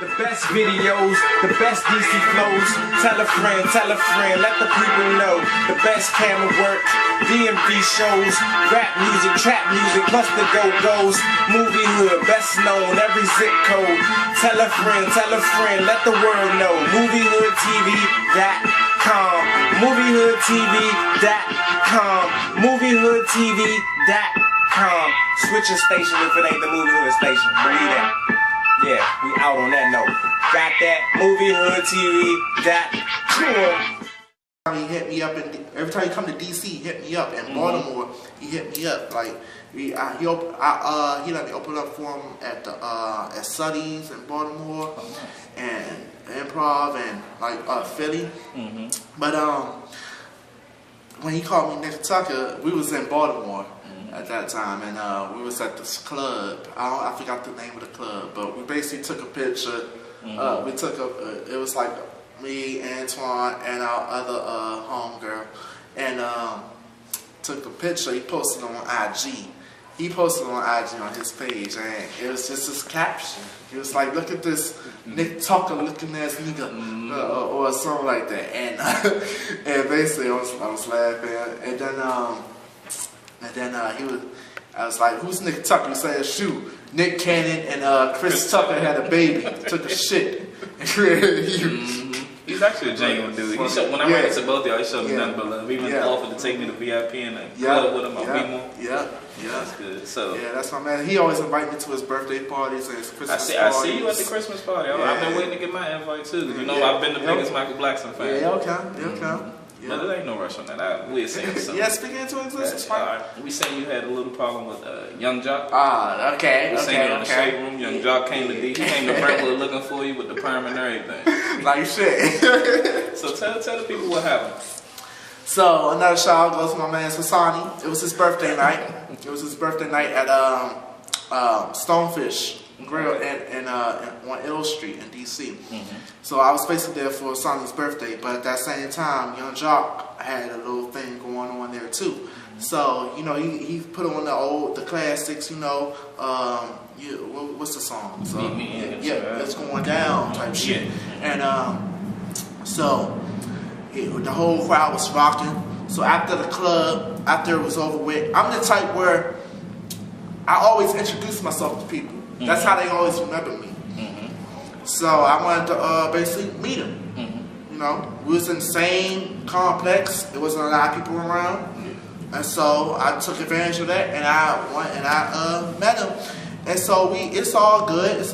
The best videos, the best DC flows. Tell a friend, let the people know. The best camera work, DMV shows. Rap music, trap music, plus the go-go's. Movie hood, best known, every zip code. Tell a friend, let the world know. MovieHoodTV.com. MovieHoodTV.com. MovieHoodTV.com. Switch your station if it ain't the Movie Hood station. Believe that. Yeah, we out on that note. Got that? MovieHoodTV.com. He hit me up, and every time he come to DC, he hit me up. In Baltimore, he hit me up. Like he let me open up for him at the at Suddy's in Baltimore, and Improv, and like Philly. But when he called me Nick Tucker, we was in Baltimore at that time, and we was at this club. I forgot the name of the club, but we basically took a picture. We took it was like me, Antoine, and our other homegirl, and took a picture. He posted on IG. He posted on IG on his page, and it was just this caption. He was like, "Look at this Nick Tucker looking ass nigga," or something like that. And and basically, I was laughing, and then I was like, "Who's Nick Tucker?" He said, "Shoot, Nick Cannon and Chris Tucker had a baby, took a shit, and created you." He's actually a genuine dude. He showed, when I ran into both y'all, he showed me nothing but love. He even offered to take me to VIP and club with him. Yeah, that's good. So yeah, that's my man. He always invite me to his birthday parties and his Christmas parties. I see you at the Christmas party. I've been waiting to get my invite too. You know, I've been the biggest Michael Blackson fan. Yeah, okay. But there ain't no rush on that. We'll see something. Yeah, speaking into existence. We seen you had a little problem with Young Jock. Okay. We seen you in the shade room. Young Jock came to D. He came to Brentwood looking for you with the perm and everything. Like shit. So tell the people what happened. So another shout out goes to my man Sasani. It was his birthday night. It was his birthday night at Stonefish Grill on Ill Street in DC. So I was basically there for Sonny's birthday, but at that same time, Young Jock had a little thing going on there too. So you know, he put on the classics. You know, what's the song? So, it's going down type shit. And so the whole crowd was rocking. So after the club, after it was over with, I'm the type where I always introduce myself to people. That's how they always remember me. So I wanted to basically meet him. You know, we was in the same complex. There wasn't a lot of people around, and so I took advantage of that, and I met him. And so it's all good.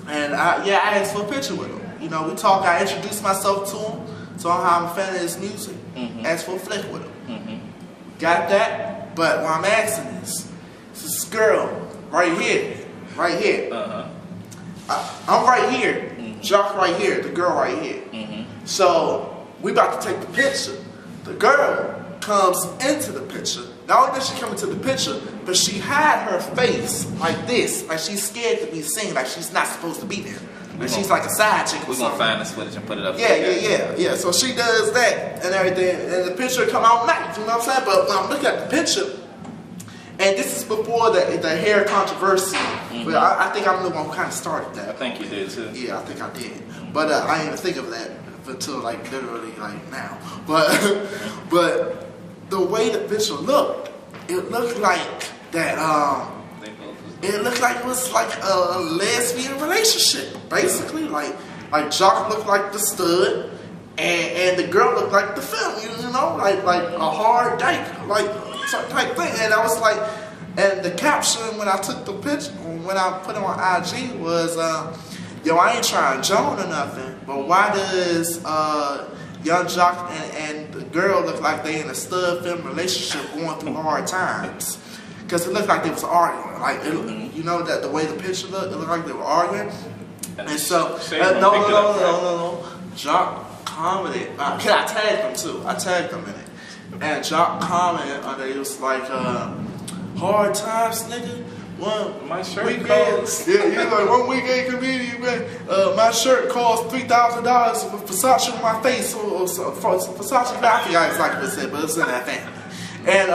And I asked for a picture with him. You know, we talked. I introduced myself to him, told him how I'm a fan of his music. Asked for a flick with him. Got that. But what I'm asking is this girl right here. I'm right here. Jock right here. The girl right here. So we about to take the picture. The girl comes into the picture. Not only did she come into the picture, but she had her face like this, like she's scared to be seen, like she's not supposed to be there. Like she's like a side chick. We're gonna find this footage and put it up. Yeah. So she does that and everything, and the picture come out nice. You know what I'm saying? But when I'm looking at the picture. And this is before the hair controversy. But I think I'm the one who kind of started that. I think you did too. Yeah, I think I did. But I didn't even think of that until like literally like now. But the way the picture looked, it looked like that. It looked like it was like a lesbian relationship, basically. Like Jock looked like the stud, and the girl looked like the film. You know, like a hard dyke, like. Type thing, and I was like, and the caption when I took the picture, when I put it on IG was, yo, I ain't trying to joan or nothing, but why does Young Jock and the girl look like they in a stud film relationship going through hard times? Because it looked like they was arguing, like you know that the way the picture looked, it looked like they were arguing, and so no, Jock commented. I tagged them too. I tagged them in it. And Jock commented on it. It was like, hard times, nigga. My shirt costs. Yeah, like one weekend comedian, man. My shirt cost $3,000 with Versace on my face, or Versace. I forgot exactly what it said, but it was in that family. And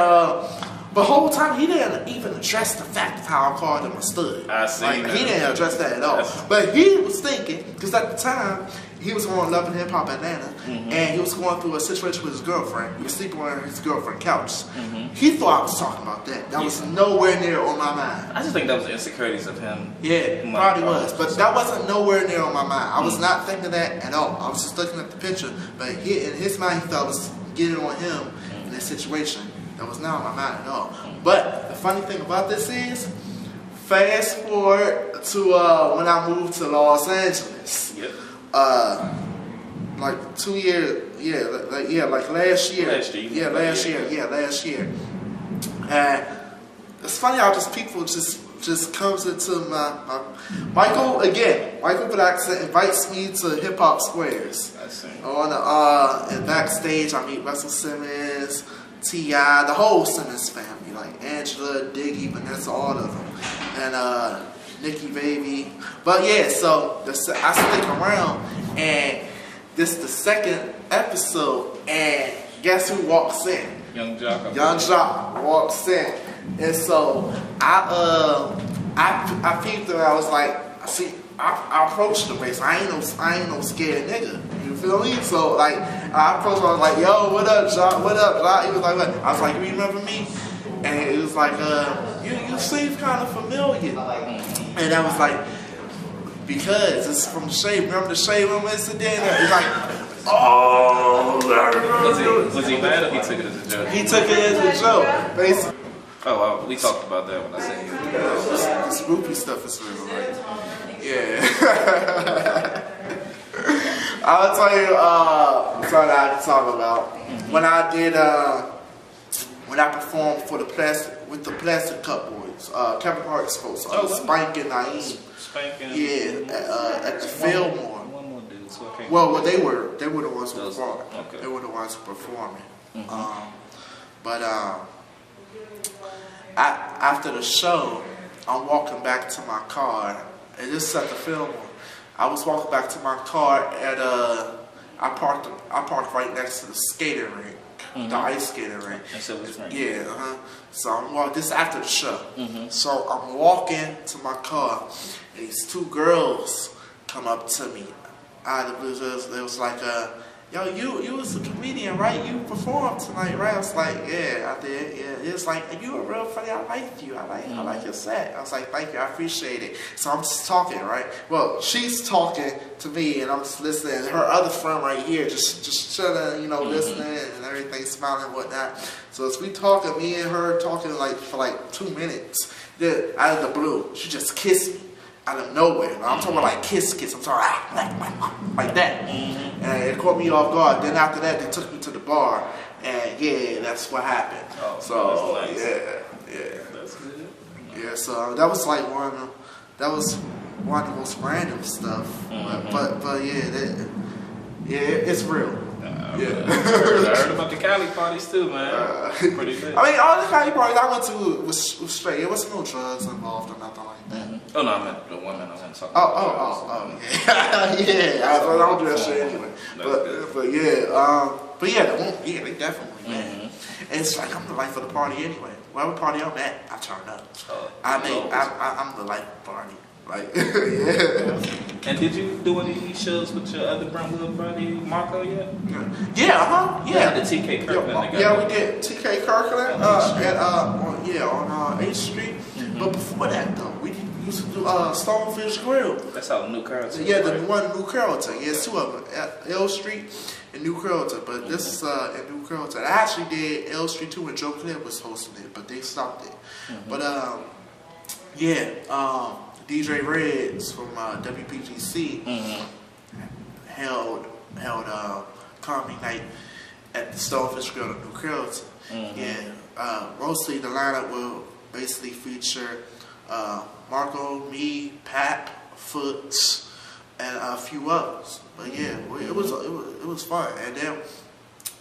But the whole time, he didn't even address the fact of how I called him a stud. I see. Like, he didn't address that at all. But he was thinking, because at the time, he was on Love and Hip Hop Atlanta, and he was going through a situation with his girlfriend. He was sleeping on his girlfriend's couch. He thought I was talking about that. That was nowhere near on my mind. I just think that was insecurities of him. Yeah, probably was. But that wasn't nowhere near on my mind. I was not thinking that at all. I was just looking at the picture. But in his mind, he thought I was getting on him in this situation. That was not on my mind at all. But the funny thing about this is, fast forward to when I moved to Los Angeles. Yep. Like 2 years, like last year. Last year. And it's funny how just people just comes into my Michael Blackson invites me to Hip Hop Squares. I see. And backstage I meet Russell Simmons, T.I., the whole Simmons family, like Angela, Diggy, Vanessa, all of them, and Nikki Baby. But yeah, so I stick around, and this is the second episode, and guess who walks in? Young Jock. Young Jock walks in, and so I peeped her. I was like, see, I approached the base. I ain't no scared nigga. You feel me? So like, I approached him. I was like, yo, what up, Jock? What up, Jock? He was like, what? I was like, you remember me? And it was like, you seem kind of familiar. And I was like, because it's from the Shade. Remember the Shade Room incident? He's like, oh, was he mad or he took it as a joke? He took it as a joke, basically. Oh, well, we talked about that when I said you. The spooky stuff is real, right? Yeah. I'll tell you something I had to talk about. When I did, when I performed for the Plastic Cup Boys, Kevin Hart's folks, Spike and Naeem. At the Fillmore. One more dude, so okay. Well, they were the ones who performed. Okay. They were the ones who performing. After the show, I'm walking back to my car, and this is at the Fillmore. I was walking back to my car at I parked right next to the skating rink, the ice skating rink. Yeah, So I'm walking. This is after the show. So I'm walking to my car, and these two girls come up to me. It was like, yo, you was a comedian, right? You performed tonight, right? I was like, yeah, I did. Yeah, it was like, you were real funny. I liked you. I like your set. I was like, thank you. I appreciate it. So I'm just talking, right? Well, she's talking to me, and I'm just listening. Her other friend right here, just chilling, listening and everything, smiling and whatnot. So as we talking, me and her talking for 2 minutes. Then out of the blue, she just kissed me. Out of nowhere. I'm talking about like kiss. I'm talking like that. And it caught me off guard. Then after that, they took me to the bar. And yeah, that's what happened. Oh, so that's nice. Yeah. That's good. Yeah, so that was like one of the most random stuff. But yeah, it's real. I heard about the Cali parties too, man. Pretty good. I mean, all the Cali parties I went to was straight. There was no drugs involved or nothing like that. Oh no, I meant the women. I wasn't talking about. Yeah. I don't do that shit anyway. But yeah, they definitely, man. And it's like I'm the life of the party anyway. Whatever party I'm at, I turn up. I'm the life of the party. Like, yeah. And did you do any shows with your other Brentwood buddy, Marco, yet? Yeah. The TK Kirkland. Yeah, we did TK Kirkland on 8th Street. But before that, though, we used to do Stonefish Grill. That's out in New Carrollton. Yeah, the one in New Carrollton. Yeah, it's two of them, at L Street and New Carrollton. But this is in New Carrollton. I actually did L Street too when Joe Cliff was hosting it, but they stopped it. But DJ Reds from WPGC held comedy night at the Stonefish Grill in New Carrollton. Mostly the lineup will basically feature Marco, me, Pat, Foots, and a few others. But yeah, it was fun. And then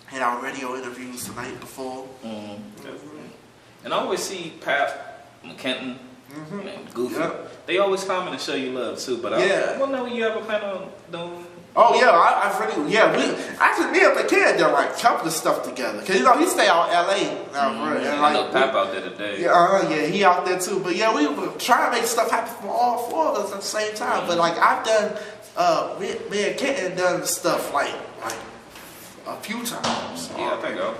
had our radio interviews the night before. And I always see Pat McKenton and Goofy. They always comment and show you love too. But I don't know when you ever plan on doing Oh yeah, I really, yeah. We actually me and the kid done like a couple of stuff together. Cause you know he stay out LA now, and like I know Pap out there today. Yeah, yeah, he out there too. But yeah, we were trying to make stuff happen for all four of us at the same time. But like I've done, me and Kitten done stuff like a few times. Yeah, I think I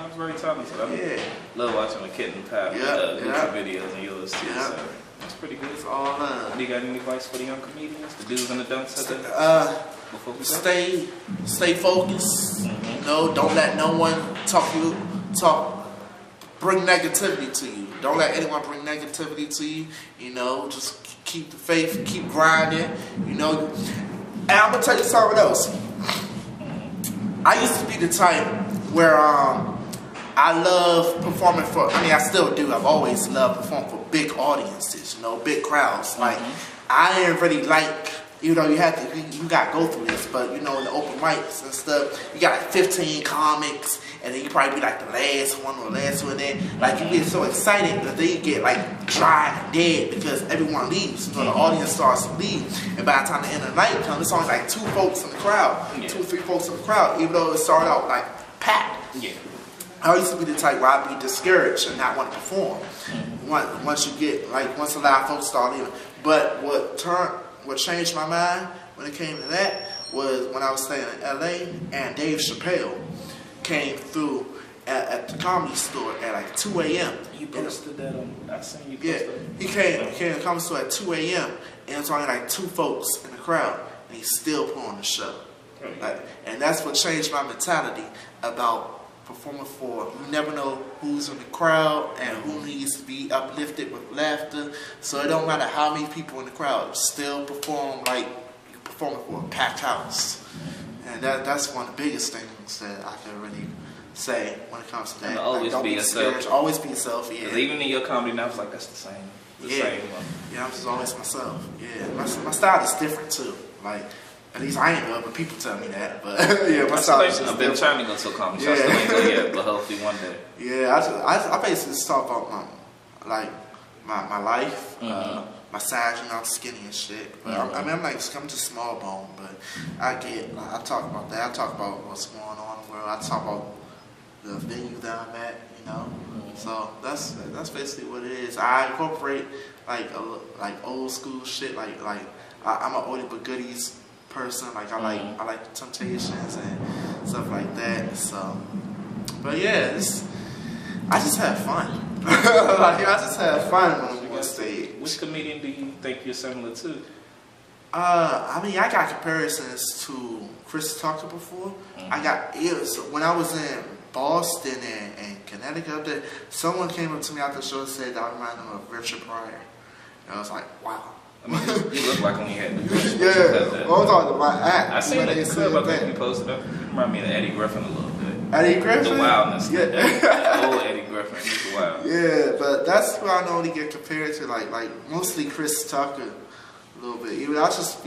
was very talented. I love watching the Kitten and Pap YouTube videos and yours too. Yeah. So that's pretty good. It's all you got any advice for the young comedians, the dudes and the dunks? Stay focused. You know, don't let no one bring negativity to you. Don't let anyone bring negativity to you. You know, just keep the faith, keep grinding. You know, and I'm gonna tell you something else. I used to be the type where I love performing for. I mean, I still do. I've always loved performing for big audiences. You know, big crowds. Like I didn't really like. You know, you got to go through this, but you know, in the open mics and stuff, you got like 15 comics, and then you probably be like the last one or the last one. Then, like, you get so excited that they get like dry and dead because everyone leaves. You know, the audience starts to leave, and by the time the end of the night comes, it's only like 2 folks in the crowd, 2 or 3 folks in the crowd, even though it started out like packed. Yeah. I used to be the type where I'd be discouraged and not want to perform. Once you get once a lot of folks start leaving, but what changed my mind when it came to that was when I was staying in LA and Dave Chappelle came through at the Comedy Store at like 2 a.m. You posted that on, I seen you posted that. He came to the Comedy Store at 2 a.m. and it's only like 2 folks in the crowd and he still put on the show. And that's what changed my mentality about performing for. You never know who's in the crowd and who needs to be uplifted with laughter. So it don't matter how many people in the crowd, still perform like you're performing for a packed house. And that's one of the biggest things that I can really say when it comes to that. And always be yourself. Always be yourself, yeah. Even in your comedy now, it's like that's the same. Same one. Yeah, I'm just always myself. Yeah, my style is different too. Like, at least I ain't know, but people tell me that. But yeah, my style is just I've been trying to go to a comedy show. I still ain't go yet, but hopefully one day. Yeah, I basically just talk about my life, my size, you know, I'm skinny and shit. But I mean, I'm just small bone, but I talk about that. I talk about what's going on in the world. I talk about the venue that I'm at, you know. So that's basically what it is. I incorporate like old school shit. Like I'm an oldie but goodies person. Like I like the Temptations and stuff like that. So, but yeah, I just have fun. I just have fun when I'm on stage. Which comedian do you think you're similar to? I mean, I got comparisons to Chris Tucker before. When I was in Boston and Connecticut up there, someone came up to me after the show and said that I remind them of Richard Pryor. And I was like, wow. I mean, you look like when you had the Chris. Yeah, I'm talking about my act. I seen the clip I think you posted up. You remind me of Eddie Griffin a little bit. Eddie Griffin? The wildness. Yeah. That old Eddie Griffin. He's wild. Yeah, but that's who I normally get compared to, like mostly Chris Tucker a little bit. Even I just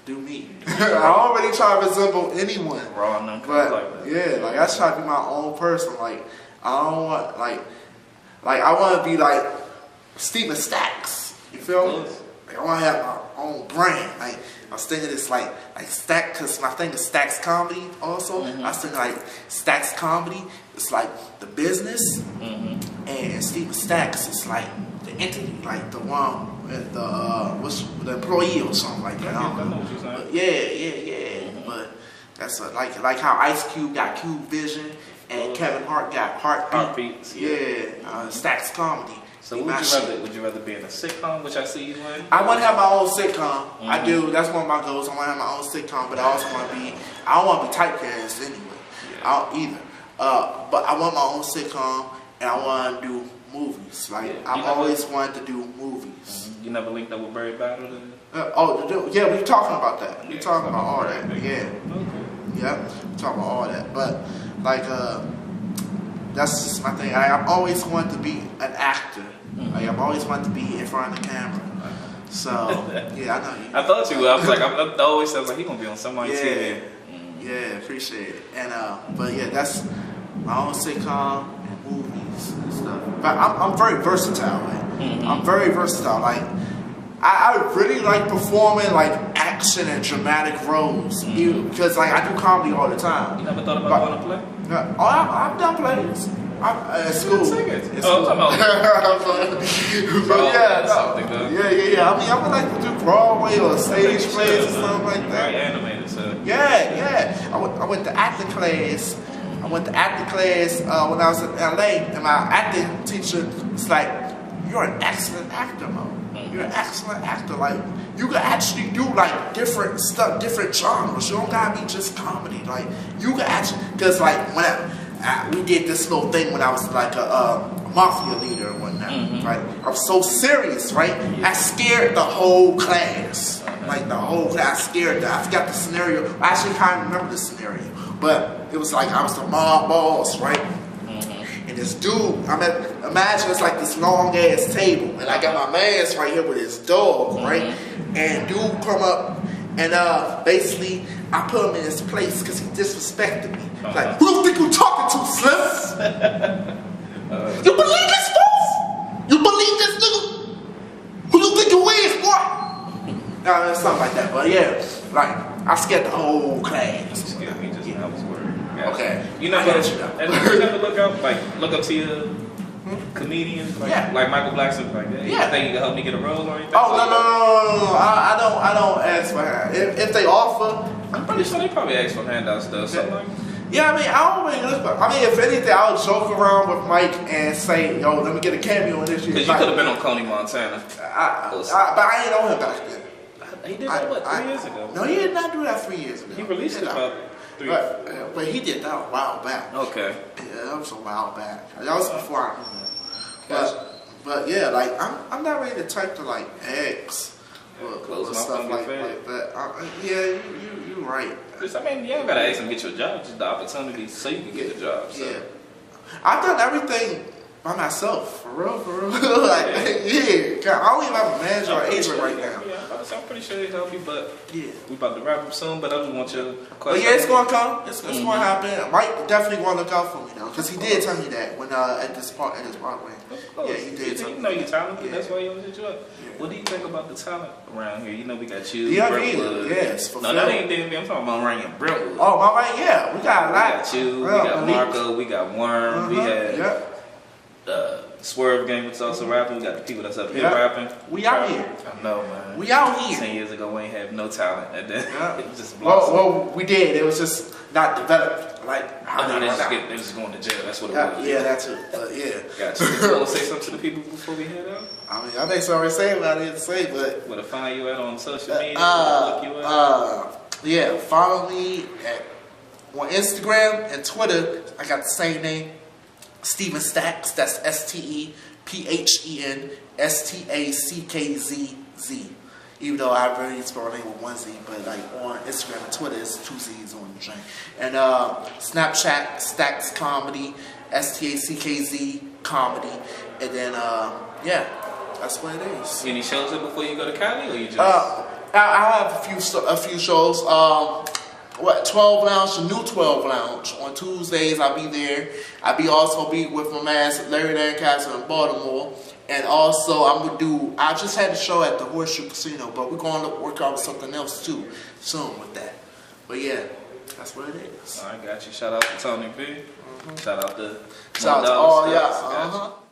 do me. I don't really try to resemble anyone. Raw and but like that. Yeah, like I try to be my own person. Like I don't want like I want to be like Steven Stacks. You feel me? Like, I want to have my own brand. Like I was thinking it's like Stack, because my thing is Stacks Comedy also. I was thinking like Stacks Comedy, it's like the business, and Steven Stacks is like the entity, like the one, the employee or something like that. I don't know. But yeah. But that's like how Ice Cube got Cube Vision and Kevin Hart got Heartbeats. Yeah, Stacks Comedy. So would you rather be in a sitcom, which I see you in? I want to have my own sitcom. I do. That's one of my goals. I want to have my own sitcom, but I also want to be. I don't want to be typecast anyway. I don't either. But I want my own sitcom, and I want to do movies. Like I've always wanted to do movies. You never linked up with Barry Battle? Yeah, we're talking about that. We're talking about all that. Yeah. Yeah, we're talking about all that. But like, that's just my thing. I've always wanted to be an actor. Like I've always wanted to be in front of the camera. So yeah, I know you. I thought you would. I was like, I always said like he gonna be on somebody's TV. Yeah, appreciate it. And but yeah, that's my own sitcom and movies and stuff. But I'm very versatile. Like I'm very versatile. Like I really like performing like at action and dramatic roles. Because like I do comedy all the time. You never thought about going to play? Oh, I've done plays. At school. Yeah. I mean, I would like to do Broadway or stage plays or something like that. Very animated, so. Yeah. I went to acting class. When I was in LA, and my acting teacher was like, "You're an excellent actor, Mo. You're an excellent actor. Like, you can actually do like different stuff, different genres. You don't gotta be just comedy. Like, you can actually, because like when we did this little thing when I was like a mafia leader and whatnot, right? I was so serious, right? I scared the whole class, like the whole class. I scared them. I forgot the scenario. I actually can't remember the scenario, but it was like I was the mob boss, right? And this dude, imagine it's like this long ass table, and I got my man's right here with his dog, right? And dude come up, and basically I put him in his place because he disrespected me. Like, who you think you talking to, Slim? You believe this, fool? You believe this nigga? Who you think you is, boy? No, something like that. But yeah, like I scared the whole class. You scared me just when I was worried. Okay. You never look up to your comedians like Michael Blackson, like that. You think you can help me get a role or anything? Oh no. I don't ask for hand. If they offer, I'm pretty sure they probably ask for handouts though. So like, yeah, I mean, I don't really look. I mean, if anything, I'll joke around with Mike and say, "Yo, let me get a cameo in this shit." Because you could have been on Coney Montana. But I ain't know him back then. He did that, what, 3 years ago? No, he did not do that 3 years ago. He released it about 3 years but he did that a while back. Okay. Yeah, that was a while back. That was before I knew him. But yeah, like, I'm not ready to type to, like, eggs or stuff like that. Yeah, you're right. I mean, you don't gotta ask him to get you a job, just the opportunity so you can get a job. So. Yeah. I've done everything by myself, for real. Like, yeah. I don't even have a manager or agent right now. Yeah, I'm pretty sure they help you, but we about to wrap up soon. But I just want your question. But yeah, it's gonna come. It's gonna happen. Mike definitely gonna look out for me though, because he did tell me that when at this Broadway. Yeah, he did. You know you're talented. That's why he always hit you up. What do you think about the talent around here? You know we got you, Brentwood. Yes, no, that ain't DMV. I'm talking about around Brentwood. Oh, my right, yeah. We got a lot. We got you. We got Marco. We got Worm. We had Swerve Game, which is also rapping. We got the people that's up here rapping. We out here. I know, man. We out here. 10 years ago, we ain't have no talent. And then it was just blossomed. Well, we did. It was just not developed. Like, how they was just going to jail. That's what it was. Yeah, that's it. Gotcha. You want to say something to the people before we head out? I mean, I think so. Already saying what I didn't say, but where to find you at on social media? Look you at? Yeah, follow me on Instagram and Twitter. I got the same name. Steven Stacks, that's STEPHENSTACKZZ. Even though I really spell my name with one Z, but like on Instagram and Twitter, it's 2 Z's on the chain. And Snapchat, Stacks Comedy, STACKZ Comedy. And then, that's what it is. Any shows up before you go to Cali, or you just? I have a few shows. 12 Lounge, the new 12 Lounge. On Tuesdays, I'll be there. I'll be with my man Larry Lancaster in Baltimore. And also, I just had a show at the Horseshoe Casino, but we're going to work out with something else too soon with that. But yeah, that's what it is. I got you. Shout out to Tony B. Shout out to all y'all.